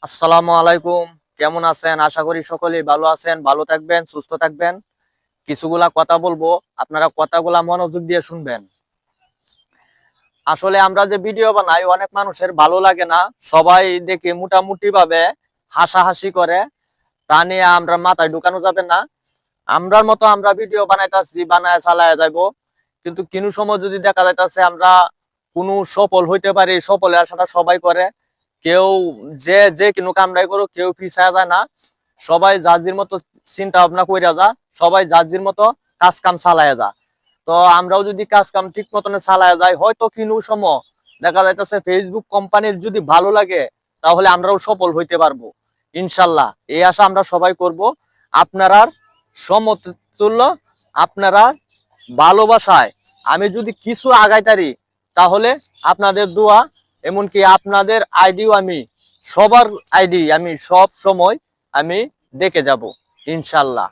আসসালামু আলাইকুম। কেমন আছেন? আশা করি সকলেই ভালো আছেন, ভালো থাকবেন, সুস্থ থাকবেন। কিছুগুলা কথা বলবো, আপনারা কথাগুলা মনোযোগ দিয়ে শুনবেন। আসলে আমরা যে ভিডিও বানাই অনেক মানুষের ভালো লাগে না, সবাই দেখে মোটামুটি ভাবে হাসাহাসি করে। তা নিয়ে আমরা মাথায় ঢুকানো যাবে না। আমরার মতো আমরা ভিডিও বানাইতাছি, বানায় চালায় যাইবো। কিন্তু কোনো সময় যদি দেখা যাইতাছে আমরা কোনো সফল হইতে পারি, সফলের আশাটা সবাই করে। কেউ যে যে কোনো কামরাই করুক, কেউ পিছায় যায় না। সবাই জাজির মতো চিন্তা ভাবনা কইরা যা, সবাই জাজির মতো কাজ কাম চালায় যা। তো আমরাও যদি কাজ কাম ঠিক মতন চালায় যাই, হয়তো কোনো সময় দেখা যাইতেছে ফেসবুক কোম্পানির যদি ভালো লাগে, তাহলে আমরাও সফল হইতে পারবো ইনশাল্লাহ। এই আশা আমরা সবাই করব। আপনারা সমতুল্য, আপনারা ভালোবাসায় আমি যদি কিছু আগাইতারি, তাহলে আপনাদের দোয়া, এমনকি আপনাদের আইডিও আমি সবার আইডি আমি সব সময় আমি দেখে যাব ইনশাল্লাহ।